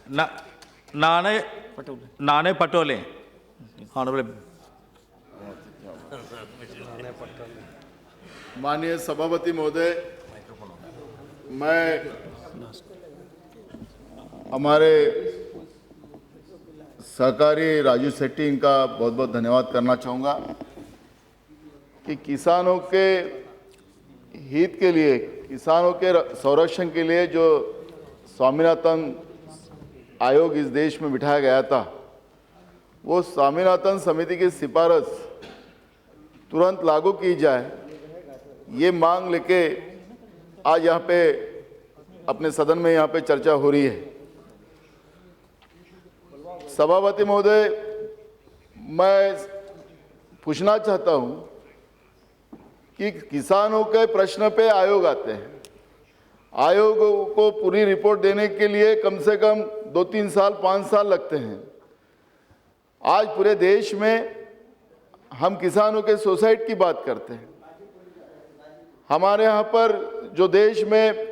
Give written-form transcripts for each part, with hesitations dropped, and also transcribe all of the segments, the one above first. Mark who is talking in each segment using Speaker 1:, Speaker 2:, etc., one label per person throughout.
Speaker 1: Na- Nane Nane Patole. Honorable.
Speaker 2: माननीय सभापति महोदय, मैं हमारे सहकारी राजू शेट्टी इनका बहुत बहुत धन्यवाद करना चाहूँगा कि किसानों के हित के लिए, किसानों के संरक्षण के लिए जो स्वामीनाथन आयोग इस देश में बिठाया गया था, वो स्वामीनाथन समिति की सिफारिश तुरंत लागू की जाए, ये मांग लेके आज यहाँ पे अपने सदन में यहाँ पे चर्चा हो रही है। सभापति महोदय, मैं पूछना चाहता हूँ कि किसानों के प्रश्न पे आयोग आते हैं, आयोग को पूरी रिपोर्ट देने के लिए कम से कम 2-3 साल 5 साल लगते हैं। आज पूरे देश में हम किसानों के सुसाइड की बात करते हैं। हमारे यहाँ पर जो देश में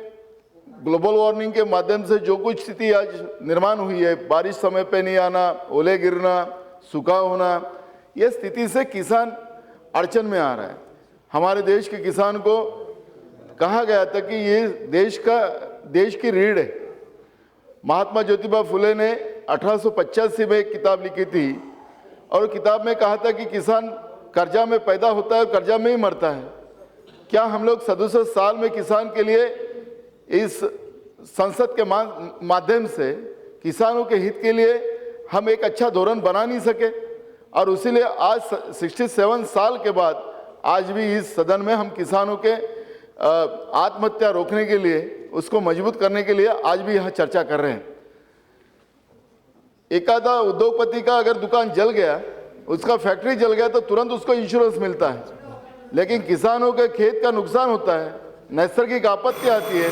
Speaker 2: ग्लोबल वार्मिंग के माध्यम से जो कुछ स्थिति आज निर्माण हुई है, बारिश समय पे नहीं आना, ओले गिरना, सूखा होना, ये स्थिति से किसान अड़चन में आ रहा है। हमारे देश के किसान को कहा गया था कि ये देश की रीढ़ है। महात्मा ज्योतिबा फुले ने 1885 में एक किताब लिखी थी और किताब में कहा था कि किसान कर्जा में पैदा होता है और कर्जा में ही मरता है। क्या हम लोग 67 साल में किसान के लिए इस संसद के माध्यम से किसानों के हित के लिए हम एक अच्छा धोरण बना नहीं सके? और उसीलिए आज 67 साल के बाद आज भी इस सदन में हम किसानों के आत्महत्या रोकने के लिए, उसको मजबूत करने के लिए आज भी यहाँ चर्चा कर रहे हैं। एकादा उद्योगपति का अगर दुकान जल गया, उसका फैक्ट्री जल गया तो तुरंत उसको इंश्योरेंस मिलता है, लेकिन किसानों के खेत का नुकसान होता है, नैसर्गिक आपत्ति आती है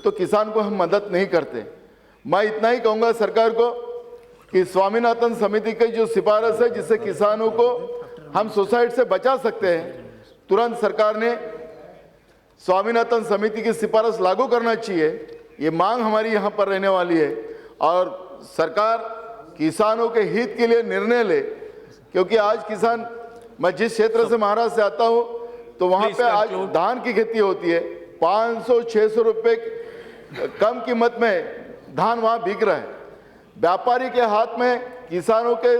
Speaker 2: तो किसान को हम मदद नहीं करते। मैं इतना ही कहूँगा सरकार को कि स्वामीनाथन समिति की जो सिफारिश है जिससे किसानों को हम सुसाइड से बचा सकते हैं, तुरंत सरकार ने स्वामीनाथन समिति की सिफारिश लागू करना चाहिए। ये मांग हमारी यहाँ पर रहने वाली है और सरकार किसानों के हित के लिए निर्णय ले, क्योंकि आज किसान, मैं जिस क्षेत्र से महाराष्ट्र से आता हूँ तो वहाँ पे आज धान की खेती होती है, 500-600 रुपये कम कीमत में धान वहाँ बिक रहा है। व्यापारी के हाथ में किसानों के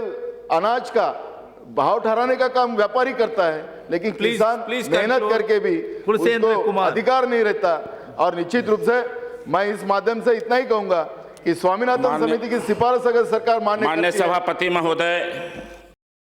Speaker 2: अनाज का भाव ठहराने का काम व्यापारी करता है, लेकिन किसान मेहनत करके भी उसको अधिकार नहीं रहता। और निश्चित रूप से मैं इस माध्यम से इतना ही कहूँगा कि स्वामीनाथन समिति की सिफारिश अगर सरकार मान्य
Speaker 3: सभापति महोदय,